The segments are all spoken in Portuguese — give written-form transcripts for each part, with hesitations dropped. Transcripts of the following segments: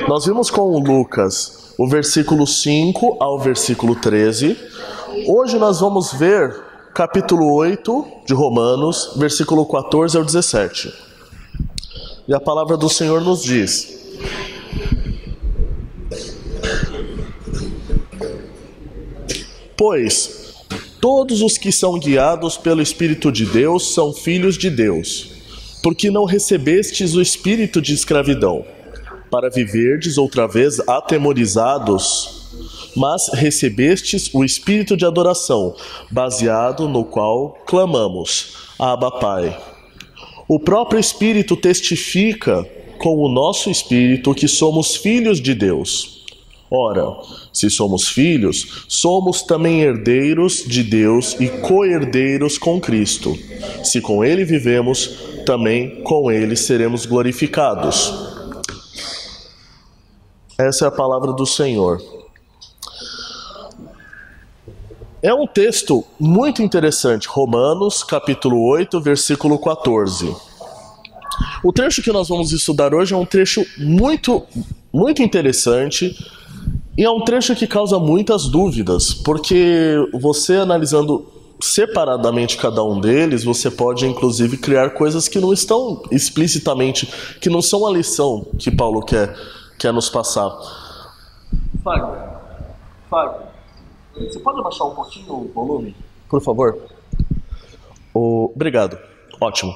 Nós vimos com o Lucas o versículo 5 ao versículo 13. Hoje nós vamos ver capítulo 8 de Romanos, versículo 14 ao 17. E a palavra do Senhor nos diz: pois todos os que são guiados pelo Espírito de Deus são filhos de Deus, porque não recebestes o espírito de escravidão, para viverdes outra vez atemorizados, mas recebestes o espírito de adoração, baseado no qual clamamos: Abba, Pai. O próprio Espírito testifica com o nosso espírito que somos filhos de Deus. Ora, se somos filhos, somos também herdeiros de Deus e co-herdeiros com Cristo. Se com Ele vivemos, também com Ele seremos glorificados. Essa é a palavra do Senhor. É um texto muito interessante, Romanos, capítulo 8, versículo 14. O trecho que nós vamos estudar hoje é um trecho muito interessante e é um trecho que causa muitas dúvidas, porque você analisando separadamente cada um deles, você pode inclusive criar coisas que não estão explicitamente, que não são a lição que Paulo quer nos passar. Fábio, você pode abaixar um pouquinho o volume, por favor? Obrigado. Ótimo.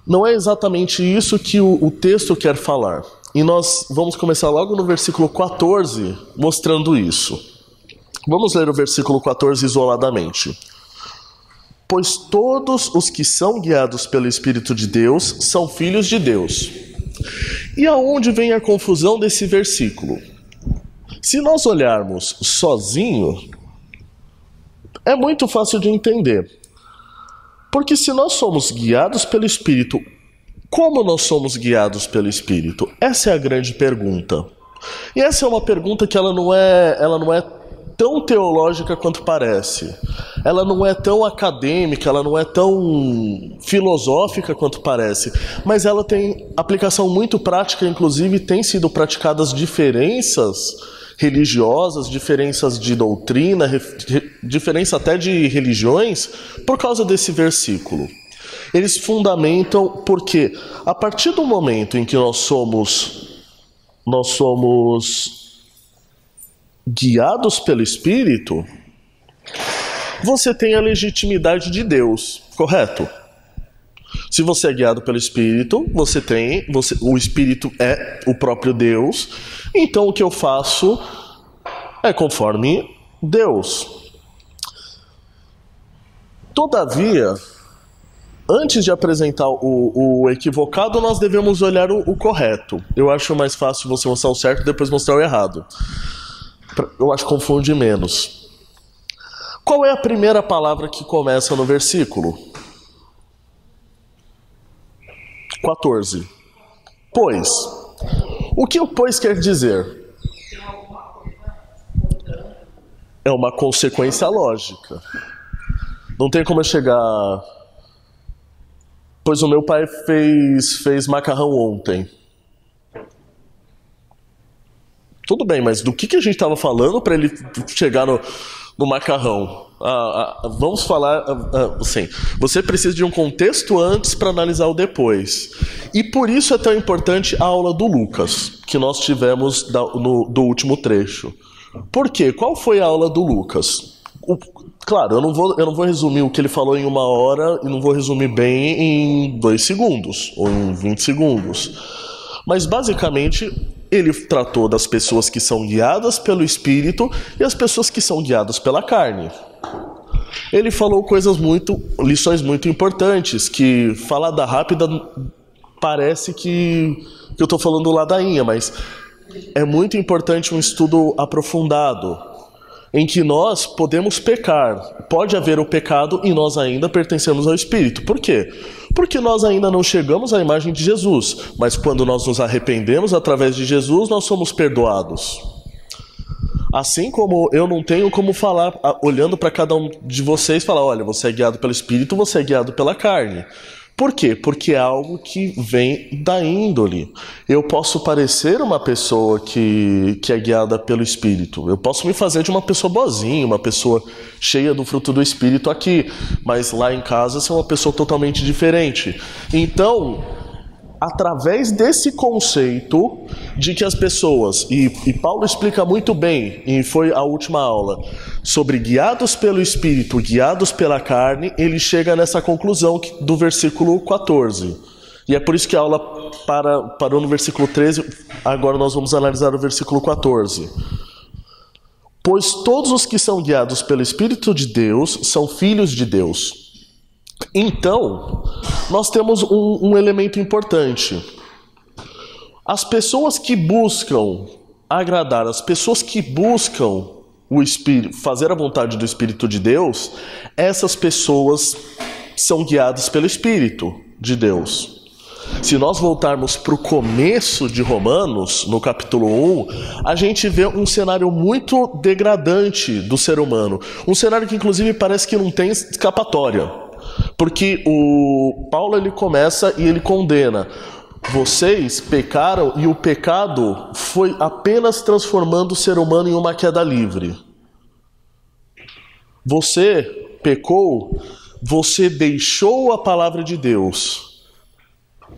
Não é exatamente isso que o texto quer falar. E nós vamos começar logo no versículo 14, mostrando isso. Vamos ler o versículo 14 isoladamente. Pois todos os que são guiados pelo Espírito de Deus são filhos de Deus. E aonde vem a confusão desse versículo? Se nós olharmos sozinho, é muito fácil de entender. Porque se nós somos guiados pelo Espírito, como nós somos guiados pelo Espírito? Essa é a grande pergunta. E essa é uma pergunta que ela não é tão teológica quanto parece. Ela não é tão acadêmica, ela não é tão filosófica quanto parece. Mas ela tem aplicação muito prática, inclusive tem sido praticadas diferenças religiosas, diferenças de doutrina, diferença até de religiões, por causa desse versículo. Eles fundamentam porque, a partir do momento em que nós somos guiados pelo Espírito, você tem a legitimidade de Deus, correto? Se você é guiado pelo Espírito, o Espírito é o próprio Deus, então o que eu faço é conforme Deus. Todavia, antes de apresentar o equivocado, nós devemos olhar o correto. Eu acho mais fácil você mostrar o certo e depois mostrar o errado. Eu acho que confunde menos. Qual é a primeira palavra que começa no versículo? 14. Pois. O que o pois quer dizer? É uma consequência lógica. Não tem como eu chegar... Pois o meu pai fez macarrão ontem. Tudo bem, mas do que a gente estava falando para ele chegar no macarrão? Vamos falar assim, você precisa de um contexto antes para analisar o depois. E por isso é tão importante a aula do Lucas, que nós tivemos do último trecho. Por quê? Qual foi a aula do Lucas? Claro, eu não vou resumir o que ele falou em 1 hora e não vou resumir bem em 2 segundos ou em 20 segundos. Mas basicamente ele tratou das pessoas que são guiadas pelo Espírito e as pessoas que são guiadas pela carne. Ele falou lições muito importantes, que falada rápida parece que eu estou falando ladainha, mas é muito importante um estudo aprofundado, em que nós podemos pecar. Pode haver o pecado e nós ainda pertencemos ao Espírito. Por quê? Porque nós ainda não chegamos à imagem de Jesus, mas quando nós nos arrependemos através de Jesus, nós somos perdoados. Assim como eu não tenho como falar, olhando para cada um de vocês, falar, olha, você é guiado pelo Espírito, você é guiado pela carne. Por quê? Porque é algo que vem da índole. Eu posso parecer uma pessoa que é guiada pelo Espírito. Eu posso me fazer de uma pessoa boazinha, uma pessoa cheia do fruto do Espírito aqui, mas lá em casa ser uma pessoa totalmente diferente. Então, através desse conceito de que as pessoas, e Paulo explica muito bem, e foi a última aula, sobre guiados pelo Espírito, guiados pela carne, ele chega nessa conclusão do versículo 14. E é por isso que a aula parou no versículo 13, agora nós vamos analisar o versículo 14. Pois todos os que são guiados pelo Espírito de Deus são filhos de Deus. Então, nós temos um elemento importante. As pessoas que buscam agradar, as pessoas que buscam o Espírito, fazer a vontade do Espírito de Deus, essas pessoas são guiadas pelo Espírito de Deus. Se nós voltarmos para o começo de Romanos, no capítulo 1, a gente vê um cenário muito degradante do ser humano. Um cenário que inclusive parece que não tem escapatória. Porque o Paulo ele começa e ele condena. Vocês pecaram e o pecado foi apenas transformando o ser humano em uma queda livre. Você pecou, você deixou a palavra de Deus.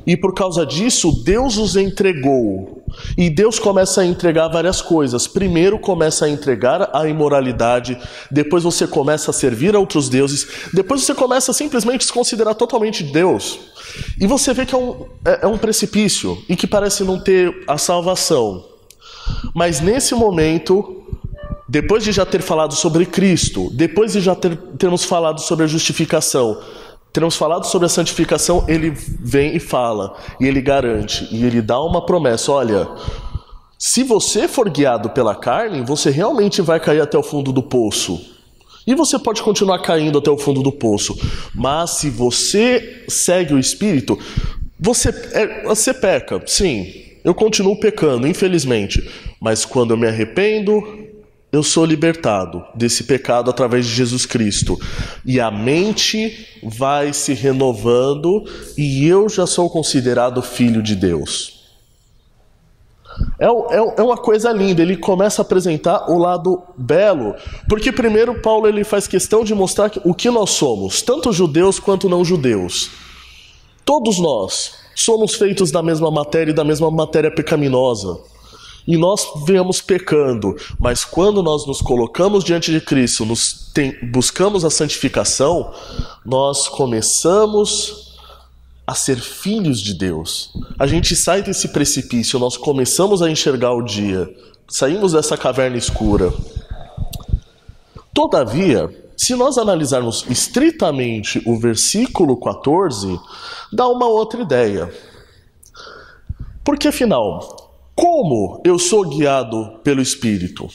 E por causa disso, Deus os entregou. E Deus começa a entregar várias coisas. Primeiro começa a entregar a imoralidade. Depois você começa a servir a outros deuses. Depois você começa a simplesmente desconsiderar totalmente Deus. E você vê que é um precipício. E que parece não ter a salvação. Mas nesse momento, depois de já ter falado sobre Cristo, depois de já termos falado sobre a justificação, teremos falado sobre a santificação, ele vem e fala, e ele garante, e ele dá uma promessa, olha, se você for guiado pela carne, você realmente vai cair até o fundo do poço. E você pode continuar caindo até o fundo do poço, mas se você segue o Espírito, você peca, sim, eu continuo pecando, infelizmente, mas quando eu me arrependo, eu sou libertado desse pecado através de Jesus Cristo. E a mente vai se renovando e eu já sou considerado filho de Deus. É uma coisa linda, ele começa a apresentar o lado belo, porque primeiro Paulo ele faz questão de mostrar o que nós somos, tanto judeus quanto não judeus. Todos nós somos feitos da mesma matéria e da mesma matéria pecaminosa. E nós viemos pecando, mas quando nós nos colocamos diante de Cristo, buscamos a santificação, nós começamos a ser filhos de Deus. A gente sai desse precipício, nós começamos a enxergar o dia, saímos dessa caverna escura. Todavia, se nós analisarmos estritamente o versículo 14, dá uma outra ideia. Porque afinal, como eu sou guiado pelo Espírito?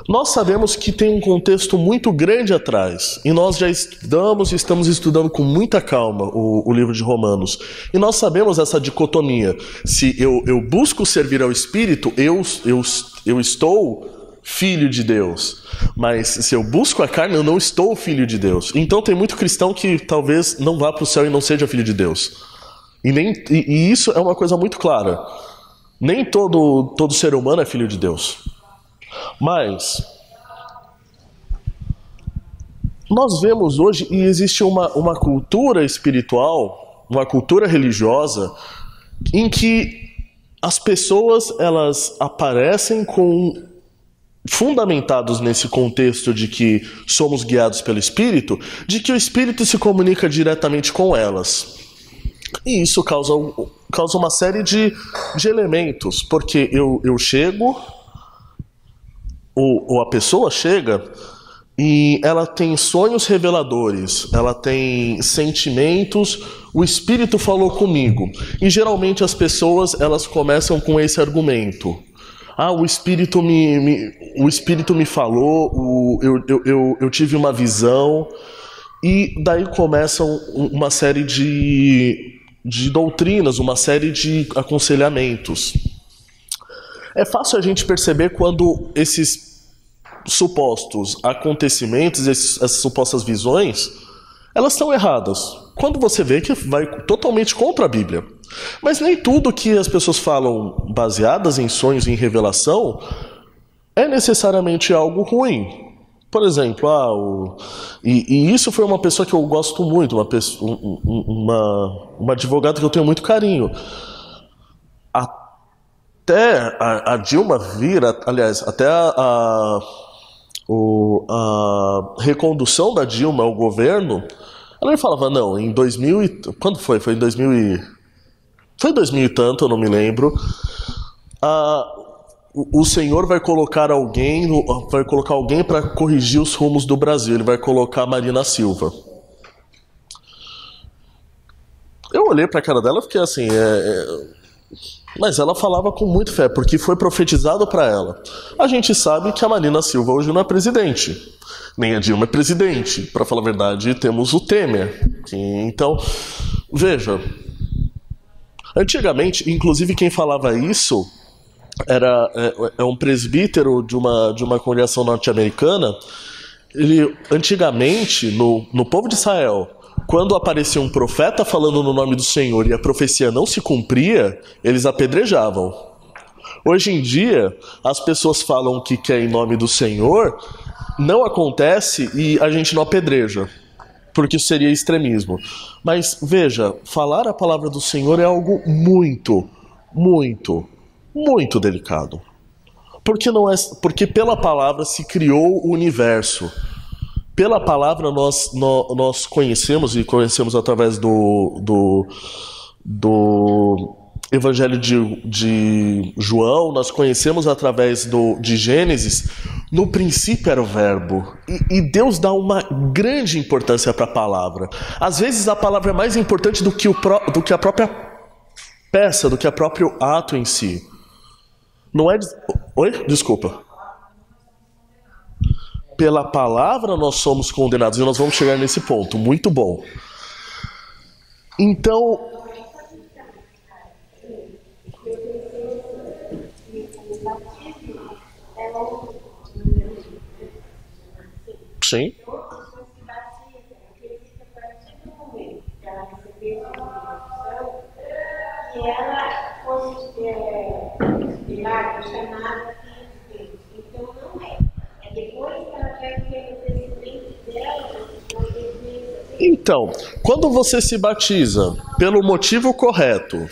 Nós sabemos que tem um contexto muito grande atrás, e nós já estamos estudando com muita calma o livro de Romanos, e nós sabemos essa dicotomia. Se eu busco servir ao Espírito, eu estou filho de Deus, mas se eu busco a carne, eu não estou filho de Deus. Então tem muito cristão que talvez não vá para o céu e não seja filho de Deus. E isso é uma coisa muito clara. Nem todo ser humano é filho de Deus. Mas nós vemos hoje, e existe uma cultura espiritual, uma cultura religiosa, em que as pessoas elas aparecem fundamentados nesse contexto de que somos guiados pelo Espírito, de que o Espírito se comunica diretamente com elas. E isso causa uma série de elementos, porque eu chego, ou a pessoa chega, e ela tem sonhos reveladores, ela tem sentimentos, o Espírito falou comigo. E geralmente as pessoas elas começam com esse argumento. O Espírito me falou, eu tive uma visão, e daí começam uma série de doutrinas, uma série de aconselhamentos. É fácil a gente perceber quando esses supostos acontecimentos, essas supostas visões, elas estão erradas. quando você vê que vai totalmente contra a Bíblia. Mas nem tudo que as pessoas falam baseadas em sonhos, em revelação, é necessariamente algo ruim. Por exemplo, e isso foi uma pessoa que eu gosto muito, uma advogada que eu tenho muito carinho. Até a Dilma vir, aliás, até a recondução da Dilma ao governo, ela me falava, não, em 2000 quando foi? Foi em 2000 foi 2000 e tanto, eu não me lembro. O Senhor vai colocar alguém para corrigir os rumos do Brasil. Ele vai colocar a Marina Silva. Eu olhei para a cara dela e fiquei assim, mas ela falava com muita fé, porque foi profetizado para ela. A gente sabe que a Marina Silva hoje não é presidente, nem a Dilma é presidente. Para falar a verdade, temos o Temer. Então, veja, antigamente, inclusive quem falava isso era um presbítero de uma congregação norte-americana. Ele, antigamente, no povo de Israel, quando aparecia um profeta falando no nome do Senhor e a profecia não se cumpria, eles apedrejavam. Hoje em dia, as pessoas falam que quer em nome do Senhor, não acontece e a gente não apedreja, porque isso seria extremismo. Mas, veja, falar a palavra do Senhor é algo muito, muito, muito delicado. Porque pela palavra se criou o universo. Pela palavra nós conhecemos, e conhecemos através do Evangelho de João, nós conhecemos através de Gênesis. No princípio era o verbo. E Deus dá uma grande importância para a palavra. Às vezes a palavra é mais importante do que a própria peça, do que o próprio ato em si. Não é... Oi? Desculpa. Pela palavra nós somos condenados. E nós vamos chegar nesse ponto. Muito bom. Então... Sim. Então, quando você se batiza pelo motivo correto,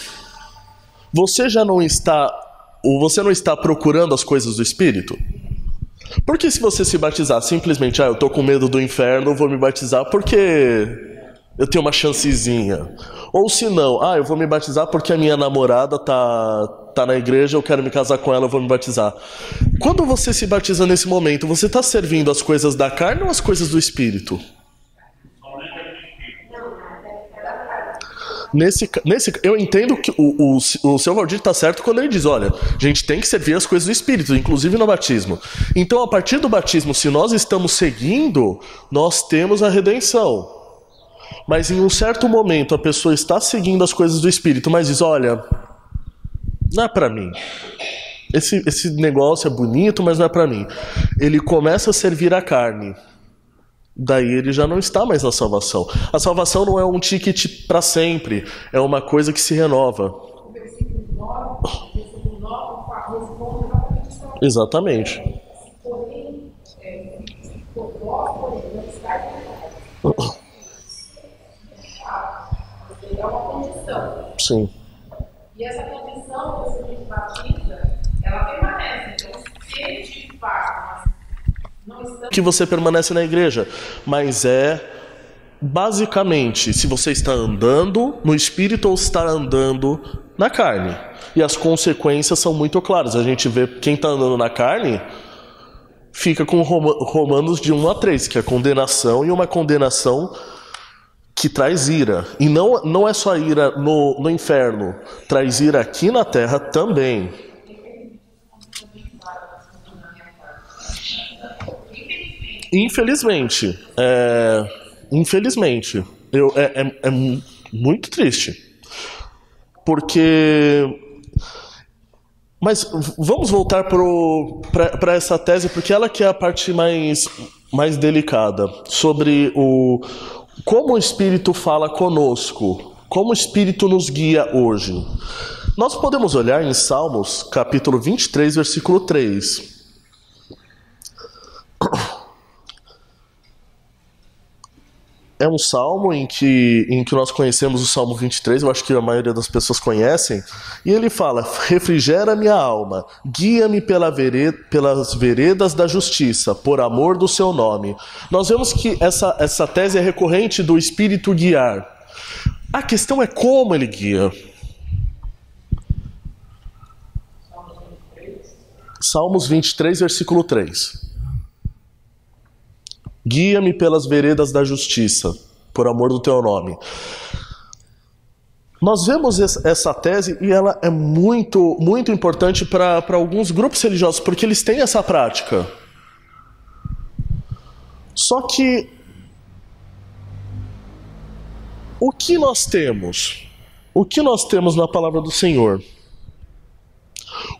você não está procurando as coisas do Espírito? Porque se você se batizar simplesmente, eu tô com medo do inferno, vou me batizar porque eu tenho uma chancezinha. Ou se não, eu vou me batizar porque a minha namorada tá na igreja, eu quero me casar com ela, eu vou me batizar. Quando você se batiza nesse momento, você está servindo as coisas da carne ou as coisas do Espírito? Eu entendo que o seu Valdir está certo quando ele diz, olha, a gente tem que servir as coisas do Espírito, inclusive no batismo. Então, a partir do batismo, se nós estamos seguindo, nós temos a redenção. Mas em um certo momento, a pessoa está seguindo as coisas do Espírito, mas diz, olha, não é para mim. Esse negócio é bonito, mas não é para mim. Ele começa a servir a carne. Daí ele já não está mais na salvação. A salvação não é um ticket para sempre, é uma coisa que se renova. Exatamente. Sim. E essa condição que você batiza, ela permanece. Então, se ele te faz que você permanece na igreja, mas basicamente se você está andando no Espírito ou está andando na carne. E as consequências são muito claras. A gente vê quem está andando na carne fica com Romanos de 1 a 3, que é a condenação, e uma condenação que traz ira. E não é só ira no inferno, traz ira aqui na terra também. Infelizmente, é muito triste, porque, mas vamos voltar para essa tese, porque ela que é a parte mais delicada sobre como o Espírito fala conosco, como o Espírito nos guia hoje. Nós podemos olhar em Salmos, capítulo 23, versículo 3. É um salmo em que nós conhecemos o Salmo 23, eu acho que a maioria das pessoas conhecem, e ele fala: refrigera minha alma, guia-me pelas veredas da justiça, por amor do seu nome. Nós vemos que essa tese é recorrente do Espírito guiar. A questão é como ele guia. Salmos 23, versículo 3. Guia-me pelas veredas da justiça, por amor do teu nome. Nós vemos essa tese e ela é muito, muito importante para alguns grupos religiosos, porque eles têm essa prática. Só que o que nós temos? O que nós temos na palavra do Senhor?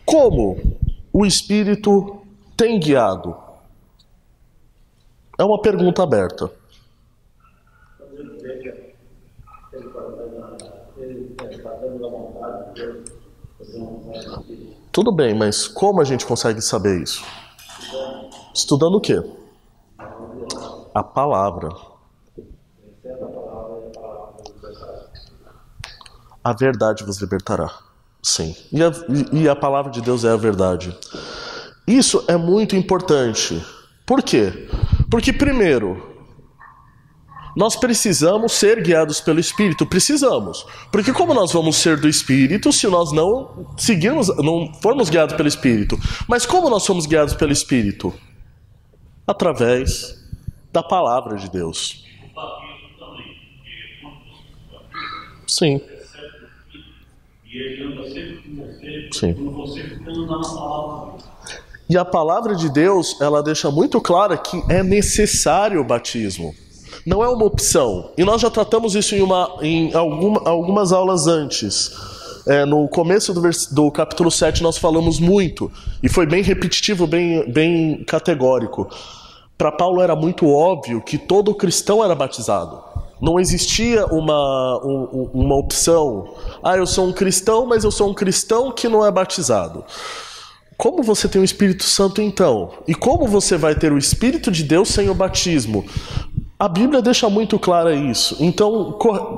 Como o Espírito tem guiado? É uma pergunta aberta. Tudo bem, mas como a gente consegue saber isso? Estudando o quê? A palavra. A verdade vos libertará. Sim. E a palavra de Deus é a verdade. Isso é muito importante. Por quê? Porque, primeiro, nós precisamos ser guiados pelo Espírito. Precisamos. Porque como nós vamos ser do Espírito se nós não formos guiados pelo Espírito? Mas como nós somos guiados pelo Espírito? Através da palavra de Deus. Sim. Sim. E a palavra de Deus, ela deixa muito clara que é necessário o batismo. Não é uma opção. E nós já tratamos isso em algumas aulas antes. No começo do capítulo 7 nós falamos muito. E foi bem repetitivo, bem categórico. Para Paulo era muito óbvio que todo cristão era batizado. Não existia uma opção. Eu sou um cristão, mas eu sou um cristão que não é batizado. Como você tem o Espírito Santo então? E como você vai ter o Espírito de Deus sem o batismo? A Bíblia deixa muito claro isso. Então,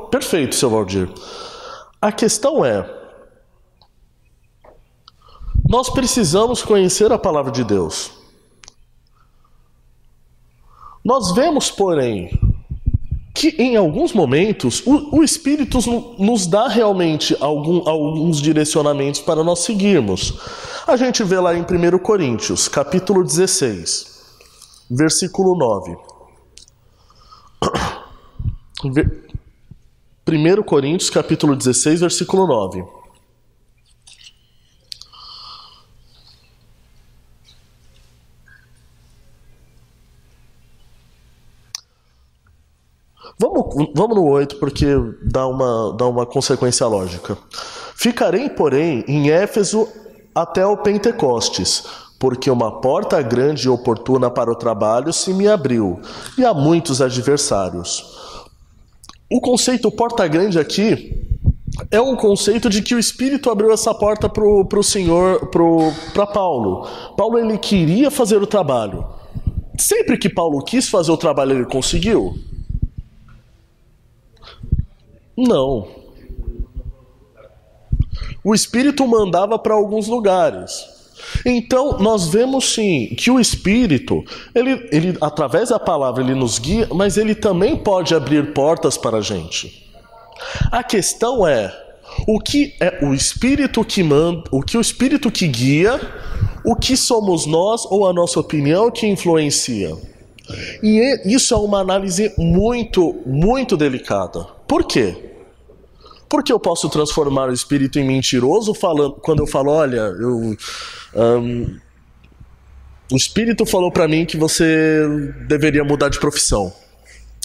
perfeito, seu Valdir. A questão é, nós precisamos conhecer a palavra de Deus. Nós vemos, porém, que em alguns momentos o Espírito nos dá realmente alguns direcionamentos para nós seguirmos. A gente vê lá em 1 Coríntios, capítulo 16, versículo 9. 1 Coríntios, capítulo 16, versículo 9. Vamos no 8, porque dá uma consequência lógica. Ficarei, porém, em Éfeso até o Pentecostes, porque uma porta grande e oportuna para o trabalho se me abriu, e há muitos adversários. O conceito porta grande aqui é um conceito de que o Espírito abriu essa porta para Paulo. Paulo, ele queria fazer o trabalho. Sempre que Paulo quis fazer o trabalho, ele conseguiu? Não. O Espírito mandava para alguns lugares. Então, nós vemos sim que o Espírito, ele através da palavra, ele nos guia, mas ele também pode abrir portas para a gente. A questão é, o que é o Espírito que manda, o que o Espírito que guia, o que somos nós ou a nossa opinião que influencia. E isso é uma análise muito, muito delicada. Por quê? Porque eu posso transformar o Espírito em mentiroso quando eu falo, olha, o Espírito falou para mim que você deveria mudar de profissão,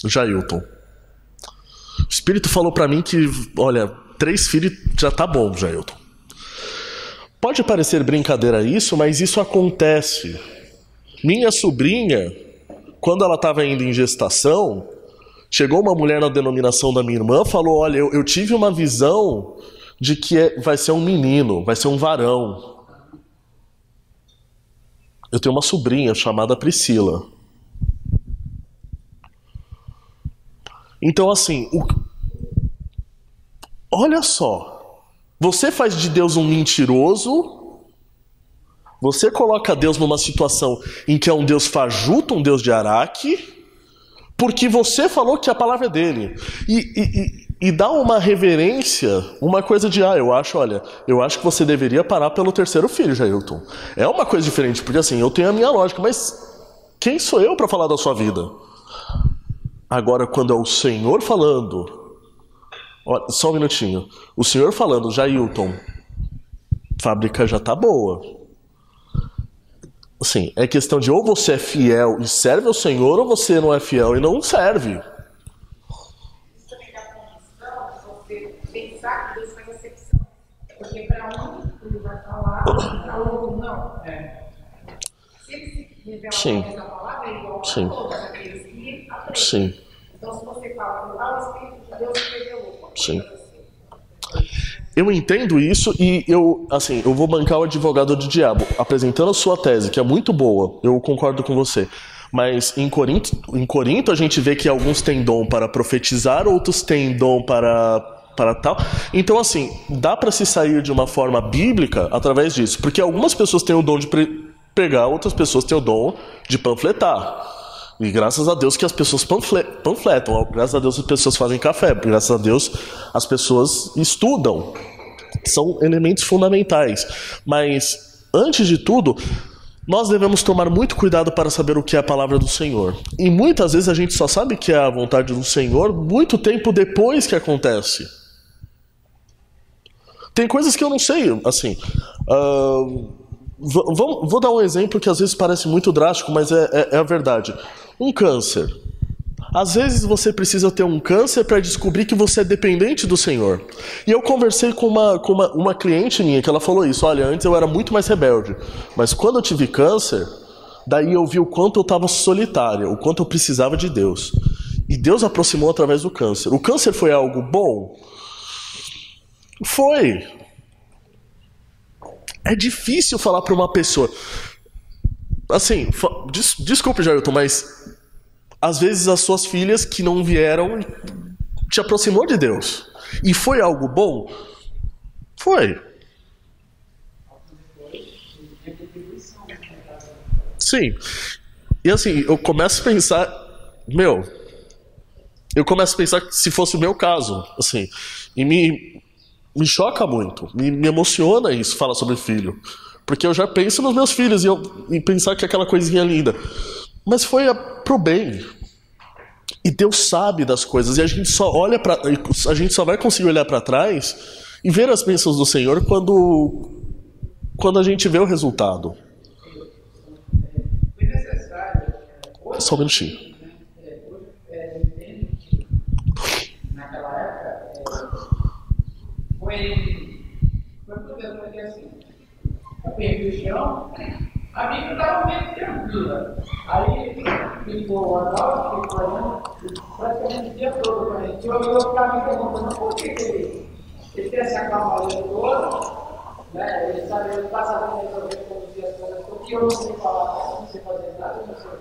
Jailton. O Espírito falou para mim que, olha, 3 filhos já tá bom, Jailton. Pode parecer brincadeira isso, mas isso acontece. Minha sobrinha, quando ela estava indo em gestação, Chegou uma mulher na denominação da minha irmã, falou, olha, eu tive uma visão de que vai ser um menino, vai ser um varão. Eu tenho uma sobrinha chamada Priscila. Então, assim, olha só, você faz de Deus um mentiroso, você coloca Deus numa situação em que é um Deus fajuto, um Deus de Araque, porque você falou que a palavra é dele. E dá uma reverência, uma coisa de, eu acho que você deveria parar pelo terceiro filho, Jailton. É uma coisa diferente, porque assim, eu tenho a minha lógica, mas quem sou eu para falar da sua vida? Agora, quando é o Senhor falando, olha, só um minutinho, o Senhor falando, Jailton, fábrica já tá boa. Assim, é questão de ou você é fiel e serve ao Senhor, ou você não é fiel e não serve. Isso também dá condição de você pensar que Deus faz acepção. Porque para um, ele vai falar, para o outro, não. Se ele se revela a palavra, ele igual a todos aqueles que aprendem. Sim. Então, se você fala, o Espírito de Deus se revelou. Sim. Eu entendo isso e eu vou bancar o advogado do diabo, apresentando a sua tese, que é muito boa, eu concordo com você. Mas em Corinto a gente vê que alguns têm dom para profetizar, outros têm dom para tal. Então, assim, dá para se sair de uma forma bíblica através disso, porque algumas pessoas têm o dom de pregar, outras pessoas têm o dom de panfletar. E graças a Deus que as pessoas panfletam, graças a Deus as pessoas fazem café, graças a Deus as pessoas estudam. São elementos fundamentais. Mas, antes de tudo, nós devemos tomar muito cuidado para saber o que é a palavra do Senhor. E muitas vezes a gente só sabe que é a vontade do Senhor muito tempo depois que acontece. Tem coisas que eu não sei, assim... Vou dar um exemplo que às vezes parece muito drástico, mas é a verdade. Um câncer. Às vezes você precisa ter um câncer para descobrir que você é dependente do Senhor. E eu conversei com uma cliente minha que ela falou isso. Olha, antes eu era muito mais rebelde, mas quando eu tive câncer, daí eu vi o quanto eu estava solitária, o quanto eu precisava de Deus. E Deus aproximou através do câncer. O câncer foi algo bom? Foi. É difícil falar para uma pessoa... Assim, desculpe, Jailton, mas... Às vezes as suas filhas que não vieram te aproximou de Deus. E foi algo bom? Foi. Sim. E assim, eu começo a pensar... Eu começo a pensar que se fosse o meu caso, assim... E me choca muito, me emociona isso, falar sobre filho. Porque eu já penso nos meus filhos e pensar que aquela coisinha linda. Mas foi pro bem. E Deus sabe das coisas. E a gente só vai conseguir olhar para trás e ver as bênçãos do Senhor quando a gente vê o resultado. Só um minutinho. Naquela época, foi porque assim, a religião, a Bíblia estava meio tranquila. Aí ficou a nova, ficou olhando praticamente o dia todo para a gente. Eu ficava me perguntando por que ele tem essa calmaria toda, né? Ele passava a resolver conduzir as coisas, porque eu não sei falar, eu não sei fazer nada, eu não sei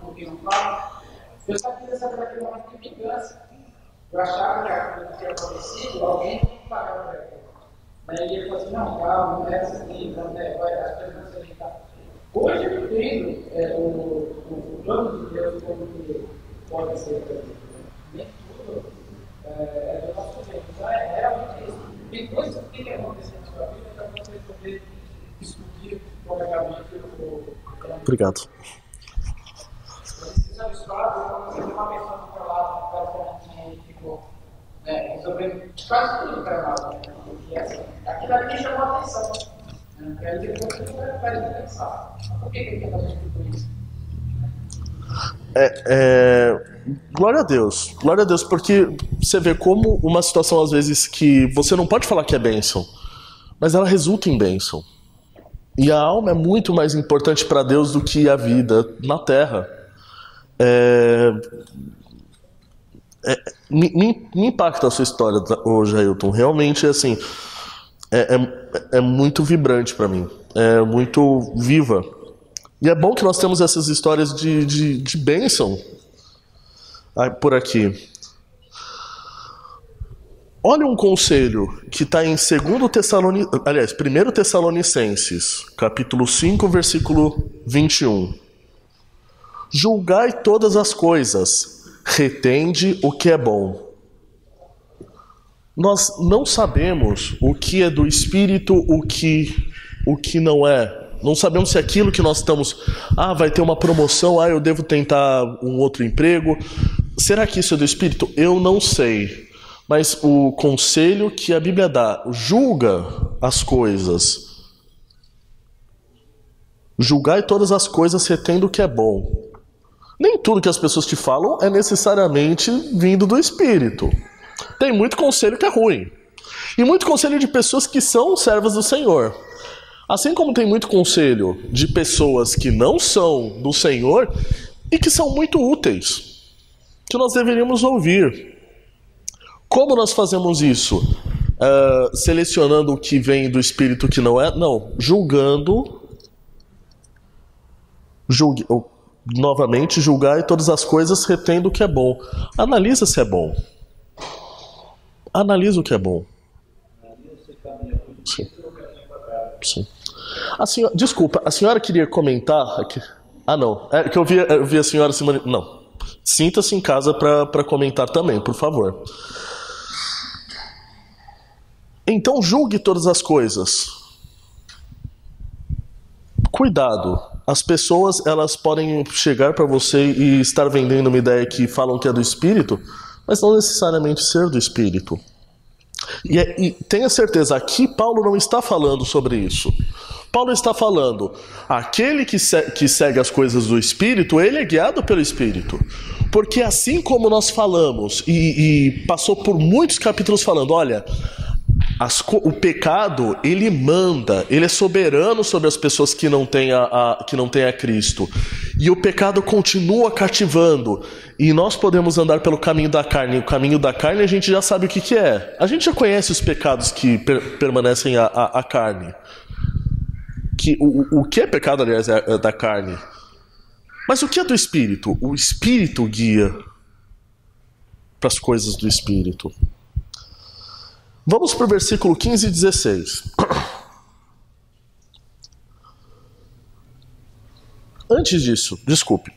o que não falo. Eu só queria saber aquele momento de vingança. Eu achava que aquilo tinha acontecido, alguém tinha que pagar para ele. Aí ele falou assim, não, calma, não é assim, não é, vai, as coisas não serem tá. Hoje eu entendo o plano de Deus como que pode ser feito. Nem tudo é do nosso jeito. Então é realmente isso. Tem coisas que tem que acontecer na sua vida para você poder discutir corretamente o... Obrigado. Você sabe história, você tem uma pessoa do teu lado, basicamente, e ficou resolvendo quase tudo para nós. Porque assim, aquilo ali chamou a atenção. E aí depois você vai pensar. Por que ele quer fazer tudo isso? Glória a Deus, porque você vê como uma situação às vezes que você não pode falar que é bênção, mas ela resulta em bênção. E a alma é muito mais importante para Deus do que a vida na terra. Me impacta a sua história hoje, Ailton. Realmente, assim, é muito vibrante para mim. É muito viva. E é bom que nós temos essas histórias de bênção por aqui. Olha um conselho que está em 1 Tessalonicenses, capítulo 5, versículo 21. Julgai todas as coisas, retende o que é bom. Nós não sabemos o que é do Espírito, o que não é. Não sabemos se aquilo que nós estamos... vai ter uma promoção, eu devo tentar um outro emprego. Será que isso é do Espírito? Eu não sei. Mas o conselho que a Bíblia dá, julga as coisas. Julgai todas as coisas, retendo o que é bom. Nem tudo que as pessoas te falam é necessariamente vindo do Espírito. Tem muito conselho que é ruim. E muito conselho de pessoas que são servas do Senhor. Assim como tem muito conselho de pessoas que não são do Senhor e que são muito úteis, que nós deveríamos ouvir. Como nós fazemos isso? Selecionando o que vem do Espírito que não é? Não, julgando. Novamente, julgai todas as coisas, retendo o que é bom. Analisa se é bom. Analisa o que é bom. Sim. Sim. Desculpa, a senhora queria comentar aqui? Não. É que eu vi a senhora se Não. Sinta-se em casa para comentar também, por favor. Então julgue todas as coisas. Cuidado. As pessoas, elas podem chegar para você e estar vendendo uma ideia que falam que é do Espírito, mas não necessariamente ser do Espírito. E tenha certeza, aqui Paulo não está falando sobre isso. Paulo está falando, aquele que segue as coisas do Espírito, ele é guiado pelo Espírito. Porque assim como nós falamos, e passou por muitos capítulos falando, olha, o pecado, ele manda, ele é soberano sobre as pessoas que não têm a Cristo. E o pecado continua cativando. E nós podemos andar pelo caminho da carne. O caminho da carne a gente já sabe o que é. A gente já conhece os pecados que permanecem à carne. O que é pecado, aliás, é da carne. Mas o que é do Espírito? O Espírito guia para as coisas do Espírito. Vamos para o versículo 15 e 16. Antes disso, desculpe,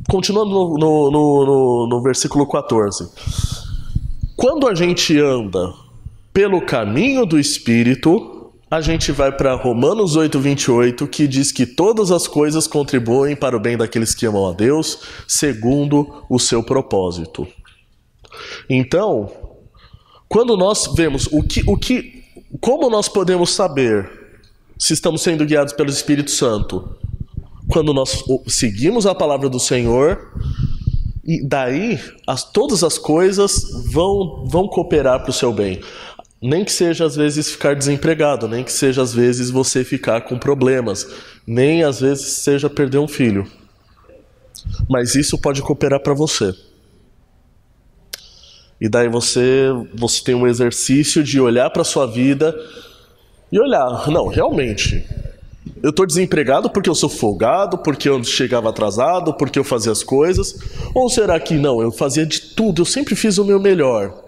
continuando no versículo 14. Quando a gente anda pelo caminho do Espírito, a gente vai para Romanos 8:28, que diz que todas as coisas contribuem para o bem daqueles que amam a Deus, segundo o seu propósito. Então, quando nós vemos como nós podemos saber se estamos sendo guiados pelo Espírito Santo? Quando nós seguimos a palavra do Senhor, e daí todas as coisas vão cooperar para o seu bem. Nem que seja às vezes ficar desempregado, nem que seja às vezes você ficar com problemas, nem às vezes seja perder um filho. Mas isso pode cooperar para você. E daí você tem um exercício de olhar para a sua vida e olhar, não, realmente, eu estou desempregado porque eu sou folgado, porque eu chegava atrasado, porque eu fazia as coisas, ou será que não, eu fazia de tudo, eu sempre fiz o meu melhor,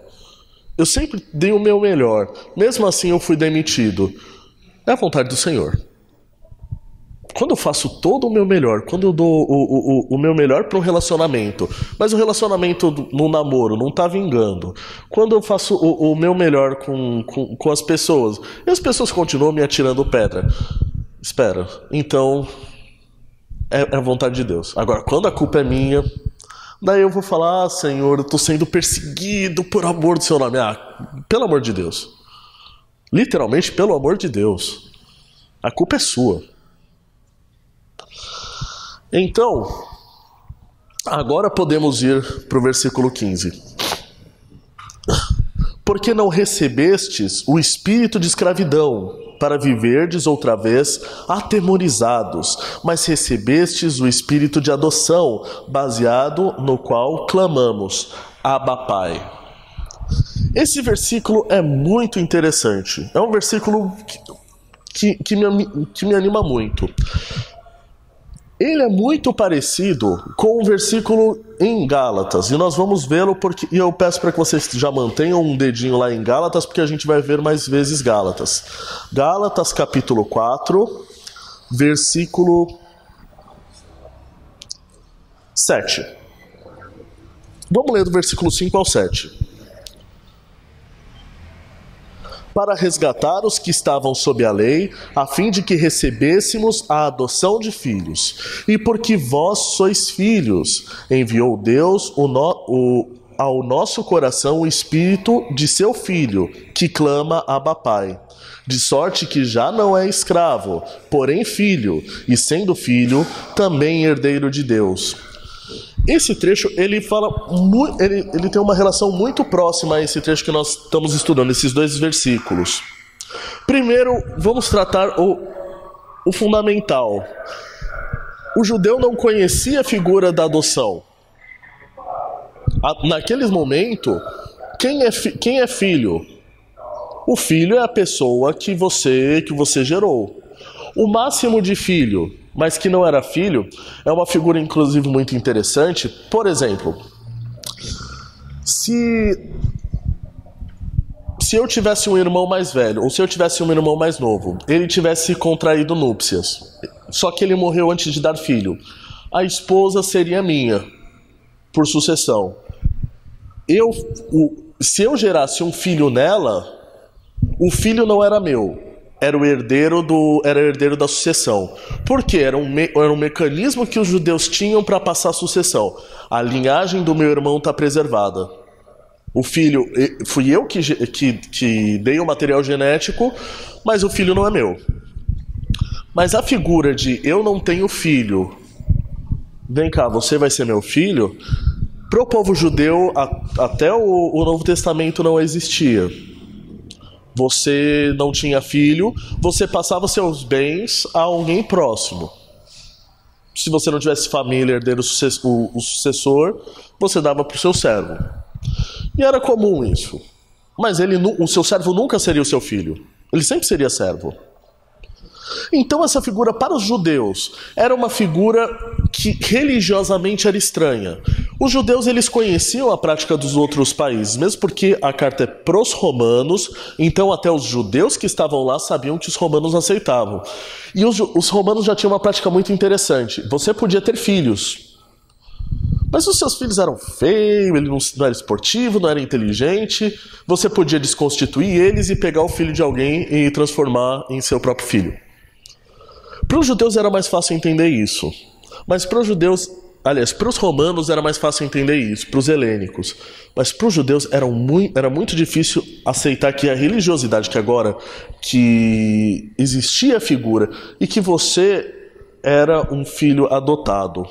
eu sempre dei o meu melhor, mesmo assim eu fui demitido. É a vontade do Senhor. Quando eu faço todo o meu melhor, quando eu dou o meu melhor para um relacionamento, mas o relacionamento no namoro não está vingando, quando eu faço o meu melhor com as pessoas, e as pessoas continuam me atirando pedra, espera, então é a vontade de Deus. Agora, quando a culpa é minha, daí eu vou falar, Senhor, eu estou sendo perseguido por amor do seu nome. Pelo amor de Deus. Literalmente, pelo amor de Deus. A culpa é sua. Então, agora podemos ir para o versículo 15. Porque não recebestes o espírito de escravidão, para viverdes outra vez atemorizados, mas recebestes o espírito de adoção, baseado no qual clamamos, Abba Pai. Esse versículo é muito interessante. É um versículo que me anima muito. Ele é muito parecido com o versículo em Gálatas. E nós vamos vê-lo porque... E eu peço para que vocês já mantenham um dedinho lá em Gálatas, porque a gente vai ver mais vezes Gálatas. Gálatas capítulo 4, versículo 7. Vamos ler do versículo 5 ao 7. Para resgatar os que estavam sob a lei, a fim de que recebêssemos a adoção de filhos. E porque vós sois filhos, enviou Deus ao nosso coração o Espírito de seu Filho, que clama Abba Pai. De sorte que já não é escravo, porém filho, e sendo filho, também herdeiro de Deus. Esse trecho, ele tem uma relação muito próxima a esse trecho que nós estamos estudando, esses dois versículos. Primeiro, vamos tratar o fundamental. O judeu não conhecia a figura da adoção. Naquele momento, quem é filho? O filho é a pessoa que você gerou. O máximo de filho, mas que não era filho, é uma figura inclusive muito interessante. Por exemplo, se eu tivesse um irmão mais velho, ou se eu tivesse um irmão mais novo, ele tivesse contraído núpcias, só que ele morreu antes de dar filho, a esposa seria minha, por sucessão. Se eu gerasse um filho nela, o filho não era meu. Era o herdeiro da sucessão. Por quê? Era um mecanismo que os judeus tinham para passar a sucessão. A linhagem do meu irmão está preservada. O filho, fui eu que dei o material genético, mas o filho não é meu. Mas a figura de eu não tenho filho, vem cá, você vai ser meu filho, para o povo judeu, até o Novo Testamento não existia. Você não tinha filho, você passava seus bens a alguém próximo. Se você não tivesse família, herdeiro, o sucessor, você dava para o seu servo. E era comum isso. Mas o seu servo nunca seria o seu filho. Ele sempre seria servo. Então essa figura para os judeus era uma figura que religiosamente era estranha. Os judeus, eles conheciam a prática dos outros países, mesmo porque a carta é pros romanos, então até os judeus que estavam lá sabiam que os romanos aceitavam. E os romanos já tinham uma prática muito interessante. Você podia ter filhos, mas os seus filhos eram feios, ele não era esportivo, não era inteligente, você podia desconstituir eles e pegar o filho de alguém e transformar em seu próprio filho. Para os judeus era mais fácil entender isso. Mas para os judeus, aliás, para os romanos era mais fácil entender isso, para os helênicos. Mas para os judeus era muito difícil aceitar que a religiosidade que existia a figura e que você era um filho adotado.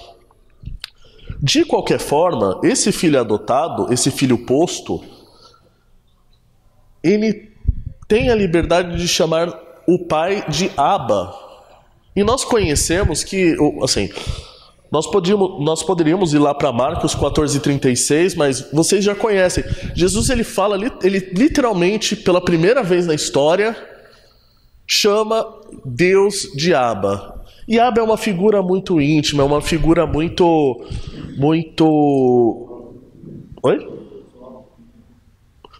De qualquer forma, esse filho adotado, esse filho posto, ele tem a liberdade de chamar o pai de Abba. E nós conhecemos que, assim, nós poderíamos ir lá para Marcos 14:36, mas vocês já conhecem. Jesus, ele literalmente, pela primeira vez na história, chama Deus de Abba. E Abba é uma figura muito íntima, é uma figura muito... Oi?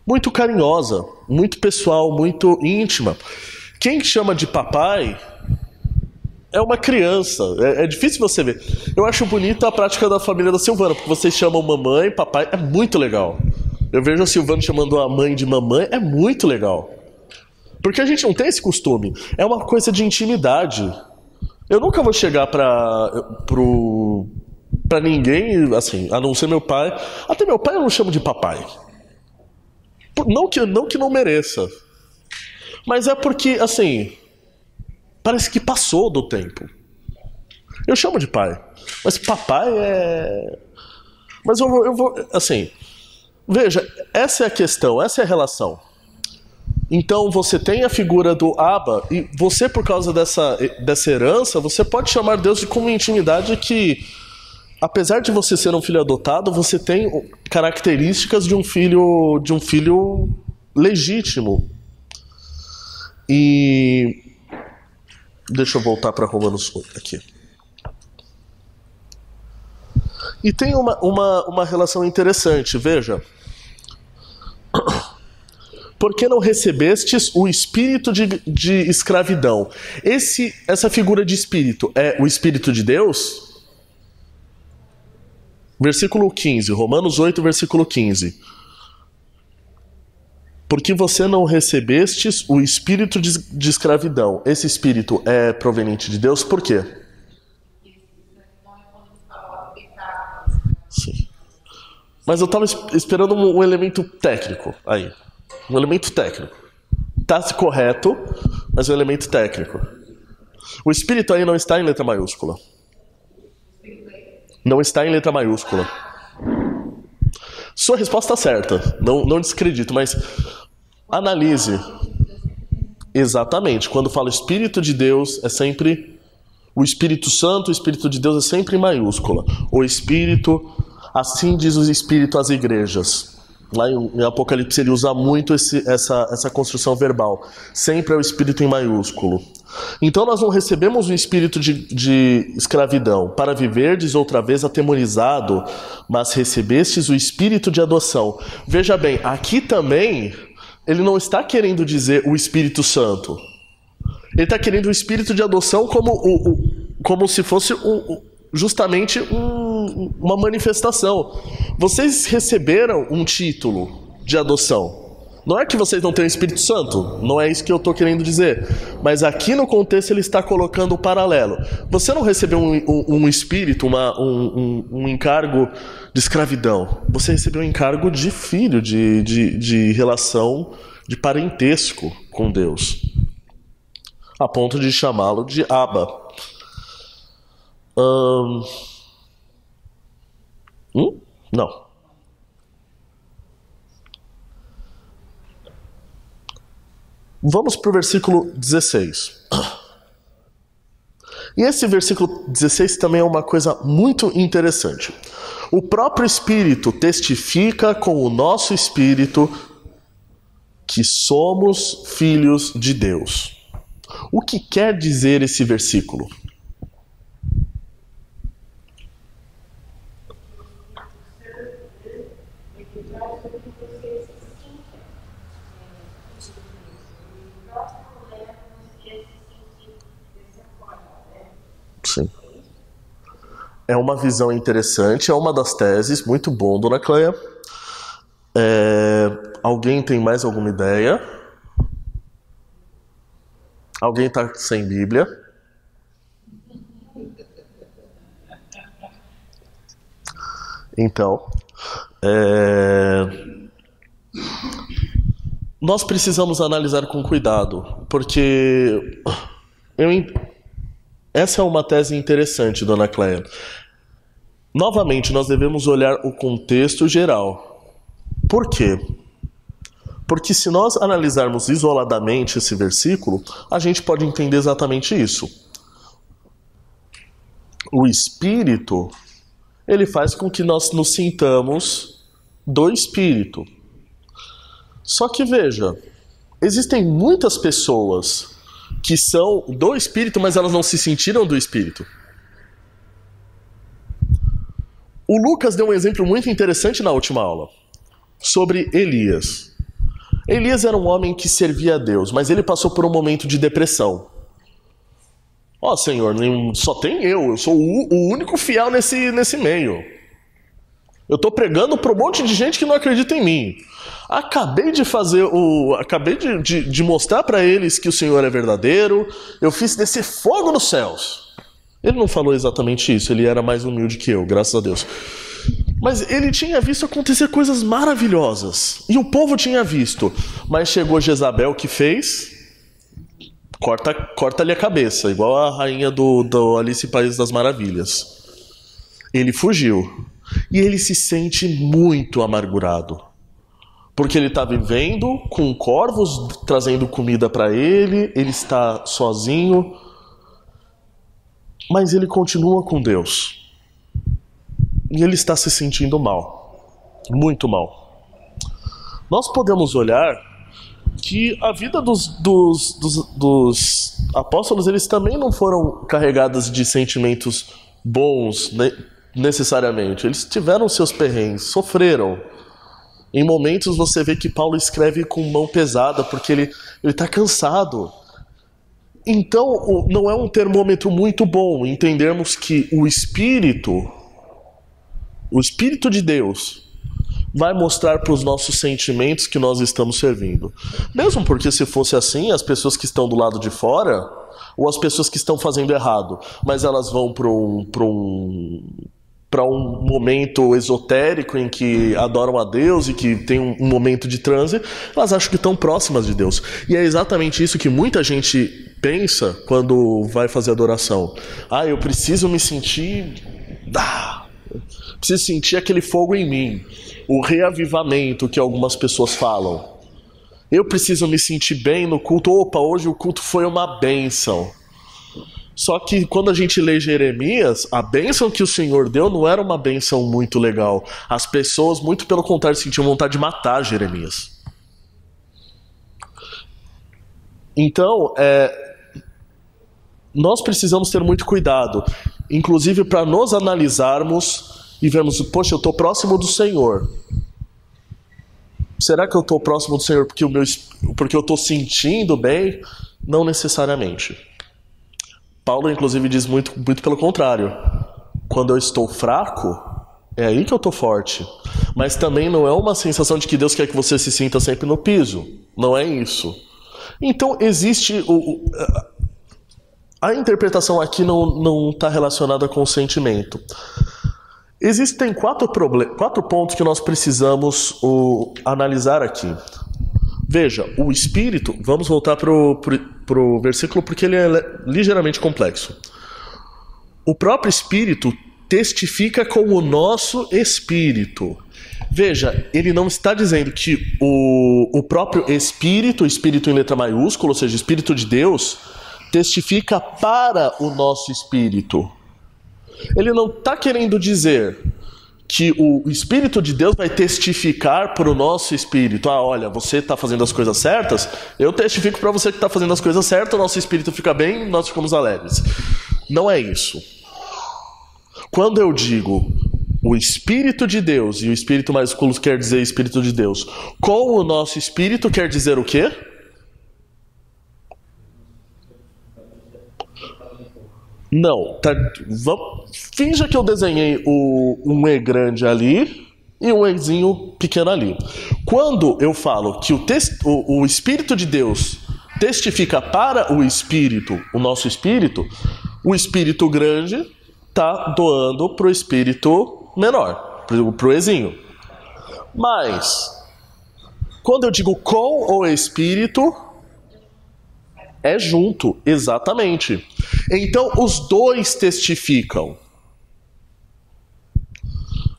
Muito carinhosa, muito pessoal, muito íntima. Quem chama de papai é uma criança, é difícil você ver. Eu acho bonita a prática da família da Silvana, porque vocês chamam mamãe, papai, é muito legal. Eu vejo a Silvana chamando a mãe de mamãe, é muito legal. Porque a gente não tem esse costume, é uma coisa de intimidade. Eu nunca vou chegar pra ninguém, assim, a não ser meu pai. Até meu pai eu não chamo de papai. Não que não mereça. Mas é porque, assim, parece que passou do tempo. Eu chamo de pai, mas papai é... Mas eu vou, assim... Veja, essa é a questão, essa é a relação. Então você tem a figura do Abba, e você, por causa dessa herança, você pode chamar Deus com uma intimidade que apesar de você ser um filho adotado, você tem características de um filho legítimo. E deixa eu voltar para Romanos 8 aqui. E tem uma relação interessante, veja. Por que não recebestes o espírito de escravidão? Essa figura de espírito é o Espírito de Deus? Versículo 15, Romanos 8, versículo 15. Porque você não recebestes o espírito de escravidão. Esse espírito é proveniente de Deus, por quê? Sim. Mas eu estava esperando um elemento técnico aí. Um elemento técnico. Está correto, mas é um elemento técnico. O espírito aí não está em letra maiúscula. Não está em letra maiúscula. Sua resposta está certa. Não desacredito, mas analise. Exatamente. Quando fala Espírito de Deus, é sempre o Espírito Santo, o Espírito de Deus é sempre em maiúscula. O Espírito, assim diz o Espírito às igrejas. Lá em Apocalipse ele usa muito essa construção verbal. Sempre é o Espírito em maiúsculo. Então nós não recebemos o espírito de escravidão para viverdes outra vez atemorizado, mas recebestes o espírito de adoção. Veja bem, aqui também ele não está querendo dizer o Espírito Santo. Ele está querendo o espírito de adoção como se fosse justamente uma manifestação. Vocês receberam um título de adoção. Não é que vocês não têm o Espírito Santo, não é isso que eu estou querendo dizer. Mas aqui no contexto ele está colocando o paralelo. Você não recebeu um espírito, um encargo de escravidão. Você recebeu um encargo de filho, de relação, de parentesco com Deus. A ponto de chamá-lo de Abba. Não. Vamos para o versículo 16. E esse versículo 16 também é uma coisa muito interessante. O próprio Espírito testifica com o nosso Espírito que somos filhos de Deus. O que quer dizer esse versículo? Sim. É uma visão interessante, é uma das teses, muito bom, dona Cleia. Alguém tem mais alguma ideia? Alguém está sem Bíblia? Então, nós precisamos analisar com cuidado, porque essa é uma tese interessante, dona Cleia. Novamente, nós devemos olhar o contexto geral. Por quê? Porque se nós analisarmos isoladamente esse versículo, a gente pode entender exatamente isso. O Espírito, ele faz com que nós nos sintamos do Espírito. Só que veja, existem muitas pessoas que são do Espírito, mas elas não se sentiram do Espírito. O Lucas deu um exemplo muito interessante na última aula, sobre Elias. Elias era um homem que servia a Deus, mas ele passou por um momento de depressão. Senhor, só tem eu sou o único fiel nesse meio. Eu estou pregando para um monte de gente que não acredita em mim. Acabei de mostrar para eles que o Senhor é verdadeiro, eu fiz descer fogo nos céus. Ele não falou exatamente isso, ele era mais humilde que eu, graças a Deus. Mas ele tinha visto acontecer coisas maravilhosas. E o povo tinha visto. Mas chegou Jezabel, que fez? Corta-lhe a cabeça, igual a rainha do Alice em País das Maravilhas. Ele fugiu. E ele se sente muito amargurado. Porque ele está vivendo com corvos trazendo comida para ele está sozinho. Mas ele continua com Deus. e ele está se sentindo mal, muito mal. Nós podemos olhar que a vida dos apóstolos, eles também não foram carregadas de sentimentos bons, necessariamente. Eles tiveram seus perrengues, sofreram. Em momentos você vê que Paulo escreve com mão pesada, porque ele está cansado. Então, não é um termômetro muito bom entendermos que o Espírito de Deus, vai mostrar para os nossos sentimentos que nós estamos servindo. Mesmo porque, se fosse assim, as pessoas que estão do lado de fora, ou as pessoas que estão fazendo errado, mas elas vão para um momento esotérico em que adoram a Deus e que tem um momento de transe, elas acham que estão próximas de Deus. E é exatamente isso que muita gente pensa quando vai fazer adoração. Eu preciso me sentir... preciso sentir aquele fogo em mim. O reavivamento que algumas pessoas falam. Eu preciso me sentir bem no culto. Opa, hoje o culto foi uma bênção. Só que quando a gente lê Jeremias, a bênção que o Senhor deu não era uma bênção muito legal. As pessoas, muito pelo contrário, sentiam vontade de matar Jeremias. Então, nós precisamos ter muito cuidado, inclusive para nos analisarmos e vermos, poxa, eu estou próximo do Senhor. Será que eu estou próximo do Senhor porque eu estou sentindo bem? Não necessariamente. Paulo, inclusive, diz muito pelo contrário. Quando eu estou fraco, é aí que eu estou forte. Mas também não é uma sensação de que Deus quer que você se sinta sempre no piso. Não é isso. Então, existe... A interpretação aqui não está relacionada com o sentimento. Existem quatro pontos que nós precisamos analisar aqui. Veja, o Espírito... Vamos voltar para o versículo porque ele é ligeiramente complexo. O próprio Espírito testifica com o nosso Espírito. Veja, ele não está dizendo que o próprio Espírito, o Espírito em letra maiúscula, ou seja, o Espírito de Deus, testifica para o nosso Espírito. Ele não está querendo dizer que o Espírito de Deus vai testificar para o nosso Espírito. Olha, você está fazendo as coisas certas, eu testifico para você que está fazendo as coisas certas, o nosso Espírito fica bem, nós ficamos alegres. Não é isso. Quando eu digo o Espírito de Deus, e o Espírito maiúsculo quer dizer Espírito de Deus, com o nosso Espírito quer dizer o quê? Não, finja que eu desenhei um E grande ali e um Ezinho pequeno ali. Quando eu falo que o Espírito de Deus testifica para o Espírito, o nosso Espírito, o Espírito grande está doando para o Espírito menor, para o Ezinho. Mas, quando eu digo com o Espírito, é junto, exatamente. Então, os dois testificam.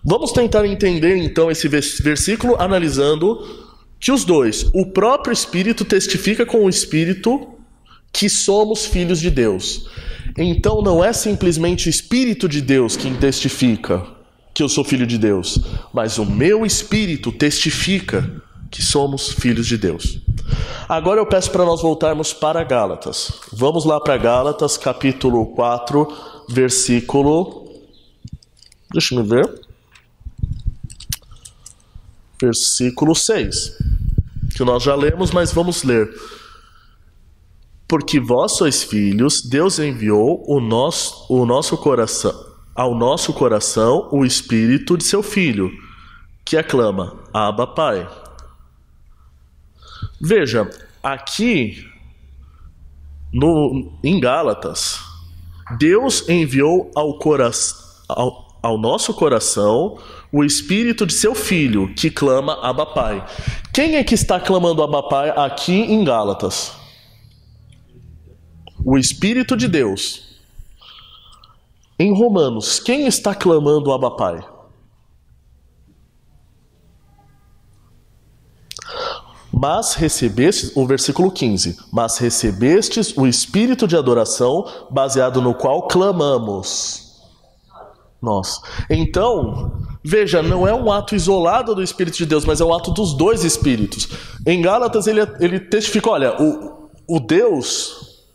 Vamos tentar entender, então, esse versículo analisando que os dois, o próprio Espírito testifica com o Espírito que somos filhos de Deus. Então, não é simplesmente o Espírito de Deus quem testifica que eu sou filho de Deus, mas o meu Espírito testifica que somos filhos de Deus. Agora eu peço para nós voltarmos para Gálatas. Vamos lá para Gálatas, capítulo 4, versículo... Deixa eu ver. Versículo 6. Que nós já lemos, mas vamos ler. Porque vós sois filhos, Deus enviou ao nosso coração o Espírito de seu Filho, que aclama, Abba, Pai. Veja, aqui em Gálatas, Deus enviou ao nosso coração o Espírito de seu Filho, que clama Abba, Pai. Quem é que está clamando Abba, Pai aqui em Gálatas? O Espírito de Deus. Em Romanos, quem está clamando Abba, Pai? Mas recebestes, o versículo 15, mas recebestes o Espírito de adoração, baseado no qual clamamos. Nós. Então, veja, não é um ato isolado do Espírito de Deus, mas é um ato dos dois Espíritos. Em Gálatas ele testifica, olha, o Deus,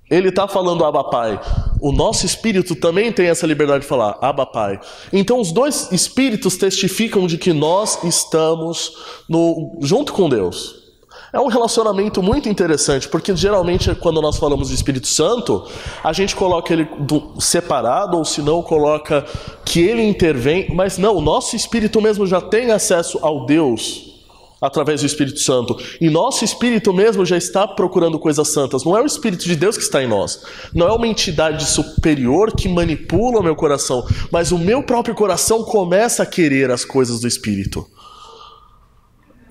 ele está falando Abba Pai. O nosso Espírito também tem essa liberdade de falar Abba Pai. Então os dois Espíritos testificam de que nós estamos junto com Deus. É um relacionamento muito interessante, porque geralmente quando nós falamos de Espírito Santo, a gente coloca ele separado, ou se não, coloca que ele intervém, mas não, o nosso Espírito mesmo já tem acesso ao Deus através do Espírito Santo, e nosso Espírito mesmo já está procurando coisas santas. Não é o Espírito de Deus que está em nós, não é uma entidade superior que manipula o meu coração, mas o meu próprio coração começa a querer as coisas do Espírito.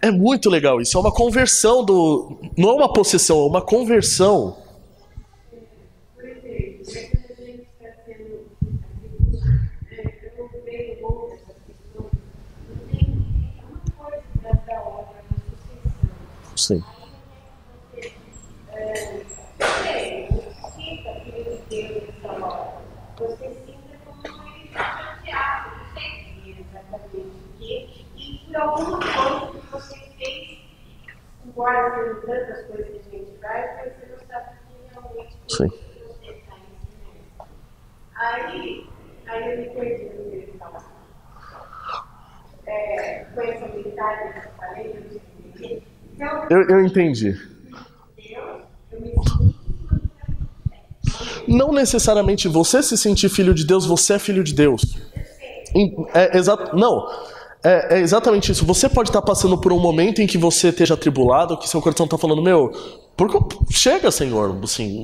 É muito legal isso, é uma conversão não é uma possessão, é uma conversão. Por exemplo, se a gente está sendo eu não vejo muito essa questão, não tem uma coisa da obra na sucessão. Sim. Você sinta que Deus nessa hora. Você sinta como ele está chateado, não sei exatamente o quê, e por alguma coisa que você fez, embora sejam tantas coisas que a gente faz, mas você não sabe que realmente Sim. você está ensinando. Aí eu me perdi no que ele falava. Com essa habilidade que eu falei, eu não entendi. Então, Eu entendi. Deus, eu me sinto. Não necessariamente você se sentir filho de Deus, você é filho de Deus. É exatamente isso. Você pode estar passando por um momento em que você esteja atribulado, que seu coração está falando, chega, Senhor, assim,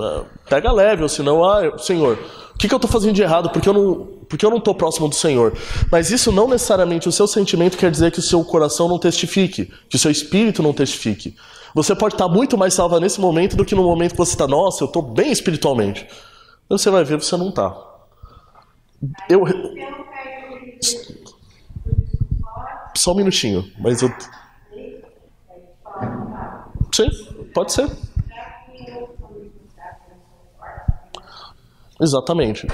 pega leve, ou senão, Senhor, o que eu estou fazendo de errado? Porque eu não estou próximo do Senhor. Mas isso não necessariamente, o seu sentimento quer dizer que o seu coração não testifique, que o seu espírito não testifique. Você pode estar muito mais salvo nesse momento do que no momento que você está, nossa, eu estou bem espiritualmente. Então você vai ver que você não está. Só um minutinho, mas eu... Sim, pode ser. Exatamente.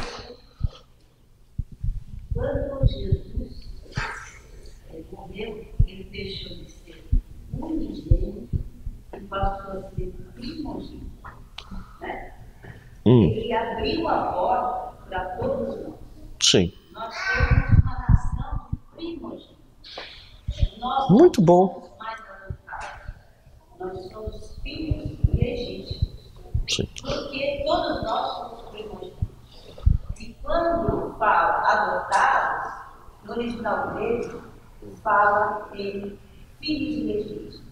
Quando Jesus morreu, ele deixou de ser unigênito e passou a ser primogênito. Né? Ele abriu a porta para todos nós. Sim. Nós somos uma nação de primogênitos. Nós muito bom. Não somos mais adotados. Nós somos filhos legítimos. Sim. Porque todos nós somos primogênitos. E quando fala adotados, no original dele, fala em filhos legítimos.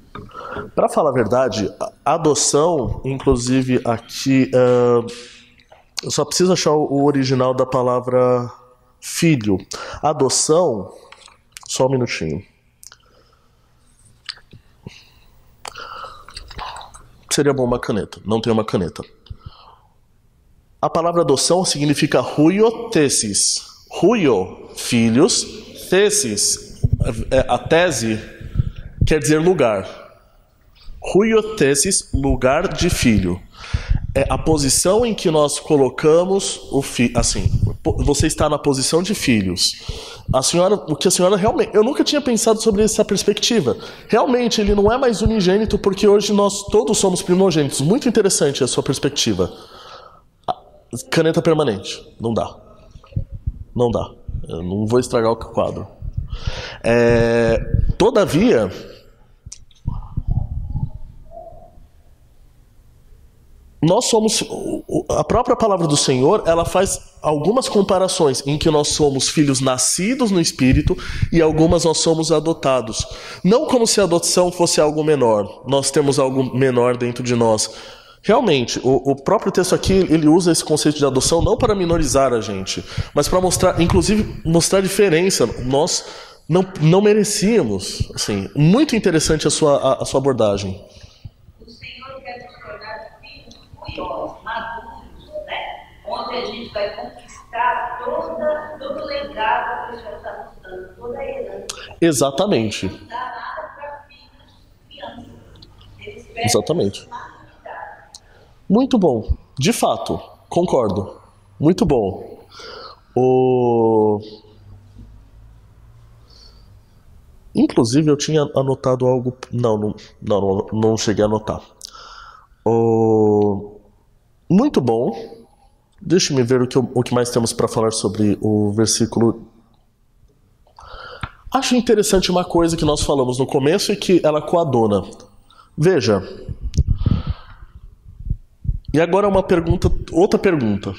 Para falar a verdade, a adoção, inclusive aqui, eu só preciso achar o original da palavra filho. Adoção, só um minutinho. Seria bom uma caneta, não tenho uma caneta. A palavra adoção significa huiothesis. Huio, filhos, thesis, a tese, quer dizer lugar. Huiothesis, lugar de filho. É a posição em que nós colocamos o filho. Assim, você está na posição de filhos. O que a senhora realmente... Eu nunca tinha pensado sobre essa perspectiva. Realmente, ele não é mais unigênito, porque hoje nós todos somos primogênitos. Muito interessante a sua perspectiva. Caneta permanente. Não dá. Não dá. Eu não vou estragar o quadro. Todavia... Nós somos, a própria palavra do Senhor, ela faz algumas comparações em que nós somos filhos nascidos no Espírito e algumas nós somos adotados. Não como se a adoção fosse algo menor, nós temos algo menor dentro de nós. Realmente, o próprio texto aqui, ele usa esse conceito de adoção não para minorizar a gente, mas para mostrar, inclusive, mostrar a diferença. Nós não merecíamos. Assim, muito interessante a sua abordagem. Maduros, né? Onde a gente vai conquistar todo o legado que o Senhor está nos dando, toda a herança. Exatamente. Não dá nada para filhos, crianças. Eles Exatamente. Muito bom. De fato, concordo. Muito bom. Inclusive eu tinha anotado algo. Não cheguei a anotar. Muito bom. Deixa-me ver o que mais temos para falar sobre o versículo. Acho interessante uma coisa que nós falamos no começo e que ela coaduna. Veja. E agora outra pergunta.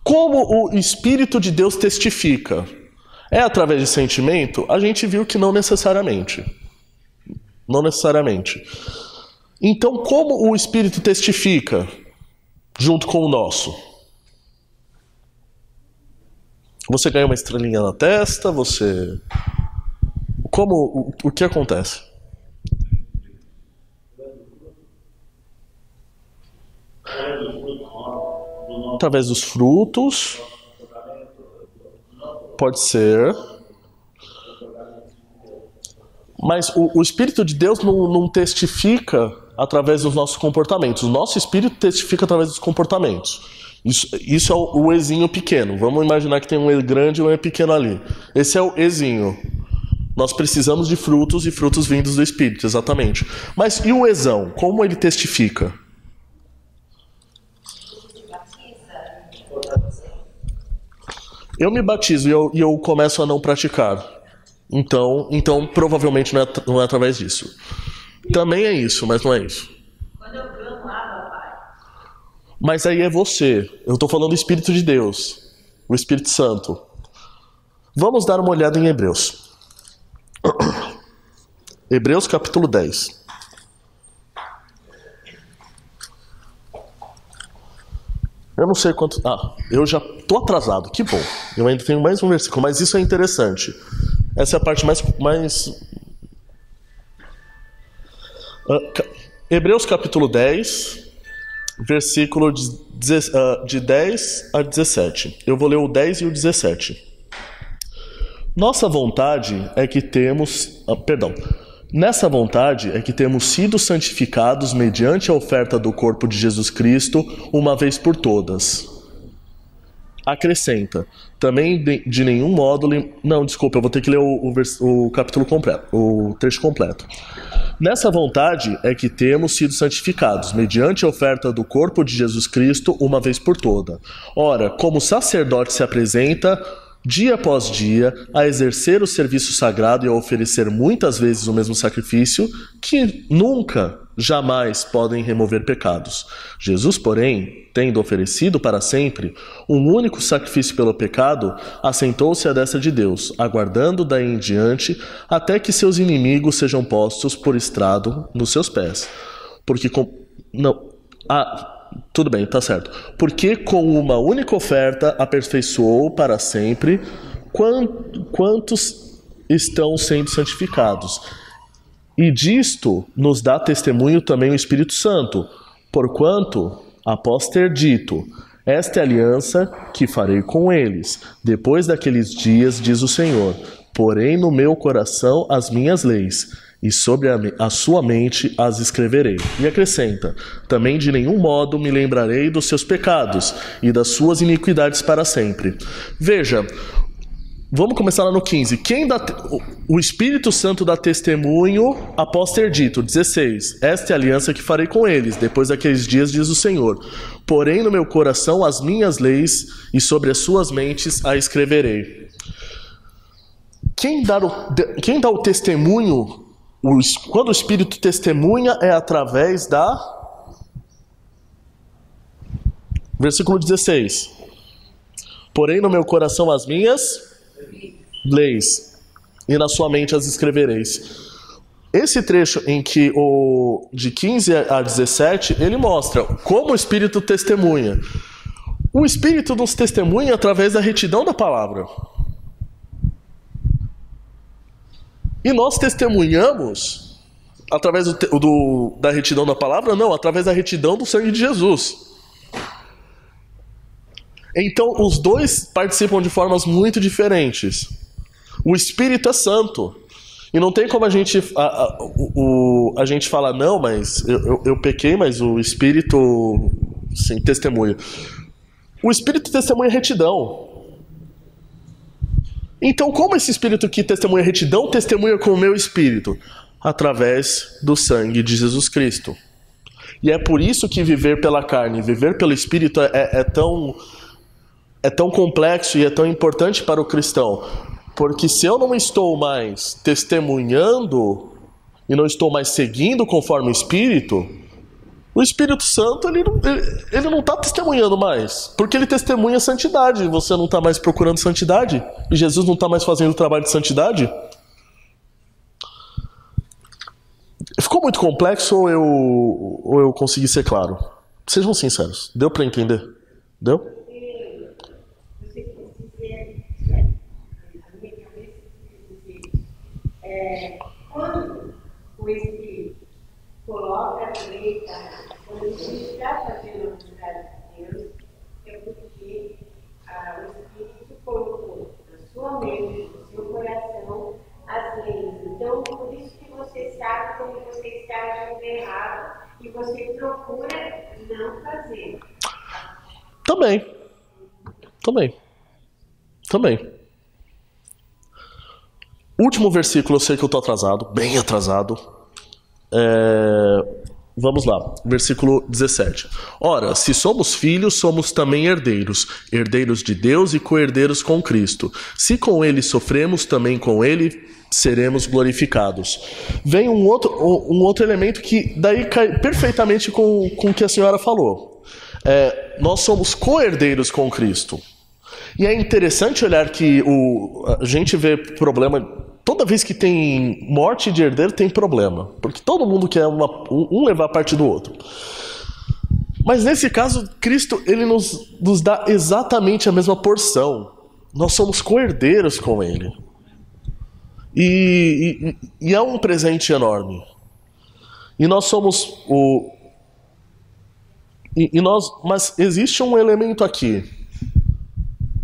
Como o Espírito de Deus testifica? É através de sentimento? A gente viu que não necessariamente. Não necessariamente. Então, como o Espírito testifica junto com o nosso? Você ganha uma estrelinha na testa, você... O que acontece? Através dos frutos. Pode ser. Mas o Espírito de Deus não testifica através dos nossos comportamentos. O nosso Espírito testifica através dos comportamentos. Isso é o ezinho pequeno. Vamos imaginar que tem um E grande e um E pequeno ali. Esse é o ezinho. Nós precisamos de frutos e frutos vindos do Espírito, exatamente. Mas e o ezão? Como ele testifica? Eu me batizo e eu começo a não praticar. Então provavelmente não é através disso. Também é isso, mas não é isso. Quando eu clamo, Pai. Mas aí é você. Eu estou falando do Espírito de Deus. O Espírito Santo. Vamos dar uma olhada em Hebreus. Hebreus capítulo 10. Eu não sei quanto... eu já estou atrasado. Que bom. Eu ainda tenho mais um versículo. Mas isso é interessante. Essa é a parte mais... Hebreus capítulo 10, versículo de 10 a 17. Eu vou ler o 10 e o 17. Nossa vontade é que temos... Nessa vontade é que temos sido santificados mediante a oferta do corpo de Jesus Cristo, uma vez por todas. Acrescenta, também de nenhum modo... Não, desculpa, eu vou ter que ler o capítulo completo, o trecho completo. Nessa vontade é que temos sido santificados, mediante a oferta do corpo de Jesus Cristo, uma vez por toda. Ora, como o sacerdote se apresenta dia após dia, a exercer o serviço sagrado e a oferecer muitas vezes o mesmo sacrifício, que nunca, jamais podem remover pecados. Jesus, porém, tendo oferecido para sempre um único sacrifício pelo pecado, assentou-se à destra de Deus, aguardando daí em diante até que seus inimigos sejam postos por estrado nos seus pés. Tudo bem, tá certo. Porque com uma única oferta aperfeiçoou para sempre quantos estão sendo santificados. E disto nos dá testemunho também o Espírito Santo, porquanto, após ter dito, esta é a aliança que farei com eles, depois daqueles dias, diz o Senhor, porém no meu coração as minhas leis, e sobre a sua mente as escreverei. E acrescenta, também de nenhum modo me lembrarei dos seus pecados e das suas iniquidades para sempre. Veja, vamos começar lá no 15. O Espírito Santo dá testemunho após ter dito, 16, esta é a aliança que farei com eles, depois daqueles dias, diz o Senhor. Porém no meu coração as minhas leis e sobre as suas mentes as escreverei. Quem dá o testemunho... Quando o Espírito testemunha é através da... Versículo 16. Porém no meu coração as minhas leis, e na sua mente as escrevereis. Esse trecho em que de 15 a 17, ele mostra como o Espírito testemunha. O Espírito nos testemunha através da retidão da palavra. E nós testemunhamos através da retidão da palavra? Não, através da retidão do sangue de Jesus. Então, os dois participam de formas muito diferentes. O Espírito é santo. E não tem como a gente falar, não, mas eu pequei, mas o Espírito sim, testemunha. O Espírito testemunha retidão. Então, como esse Espírito que testemunha retidão testemunha com o meu Espírito? Através do sangue de Jesus Cristo. E é por isso que viver pela carne, viver pelo Espírito é tão complexo e é tão importante para o cristão. Porque se eu não estou mais testemunhando e não estou mais seguindo conforme o Espírito Santo ele não está testemunhando mais. Porque ele testemunha santidade e você não está mais procurando santidade. E Jesus não está mais fazendo o trabalho de santidade. Ficou muito complexo ou eu consegui ser claro? Sejam sinceros. Deu para entender? Deu? Você quis dizer, a minha cabeça quis dizer, quando o Espírito coloca a direita, quando o Espírito está fazendo a vontade de Deus, é porque o Espírito colocou na sua mente, no seu coração, as leis. Então, por isso que você sabe como você está agindo errado e você procura não fazer. Também. Último versículo, eu sei que eu estou atrasado, bem atrasado. Vamos lá, versículo 17. Ora, se somos filhos, somos também herdeiros, herdeiros de Deus e co-herdeiros com Cristo. Se com Ele sofremos, também com Ele seremos glorificados. Vem um outro elemento que daí cai perfeitamente com o que a senhora falou. Nós somos co-herdeiros com Cristo. E é interessante olhar que a gente vê problema. Toda vez que tem morte de herdeiro, tem problema. Porque todo mundo quer um levar a parte do outro. Mas nesse caso, Cristo ele nos dá exatamente a mesma porção. Nós somos co-herdeiros com Ele. E é um presente enorme. E nós somos mas existe um elemento aqui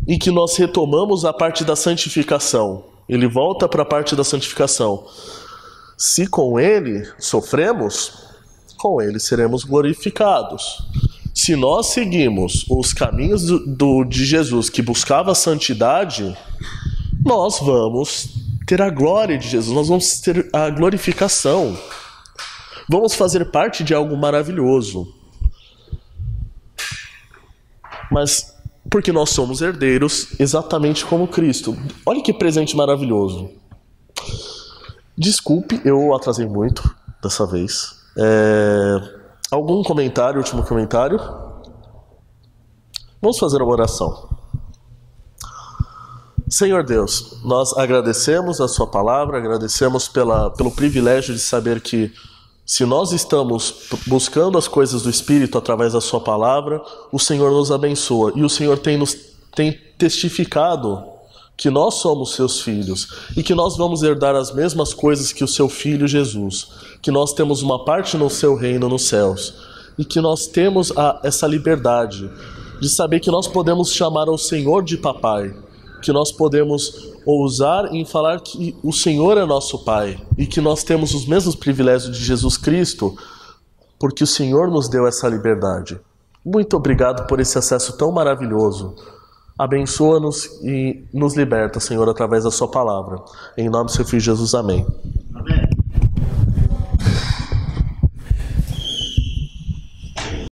em que nós retomamos a parte da santificação. Ele volta para a parte da santificação. Se com Ele sofremos, com Ele seremos glorificados. Se nós seguimos os caminhos de Jesus, que buscava a santidade, nós vamos ter a glória de Jesus, nós vamos ter a glorificação. Vamos fazer parte de algo maravilhoso. Mas porque nós somos herdeiros exatamente como Cristo. Olha que presente maravilhoso. Desculpe, eu atrasei muito dessa vez. Algum comentário, último comentário? Vamos fazer uma oração. Senhor Deus, nós agradecemos a sua palavra, agradecemos pelo privilégio de saber que se nós estamos buscando as coisas do Espírito através da sua palavra, o Senhor nos abençoa. E o Senhor tem testificado que nós somos seus filhos e que nós vamos herdar as mesmas coisas que o seu Filho Jesus, que nós temos uma parte no seu reino nos céus e que nós temos essa liberdade de saber que nós podemos chamar ao Senhor de papai, que nós podemos ousar em falar que o Senhor é nosso Pai e que nós temos os mesmos privilégios de Jesus Cristo, porque o Senhor nos deu essa liberdade. Muito obrigado por esse acesso tão maravilhoso. Abençoa-nos e nos liberta, Senhor, através da sua palavra. Em nome do seu Filho Jesus, amém.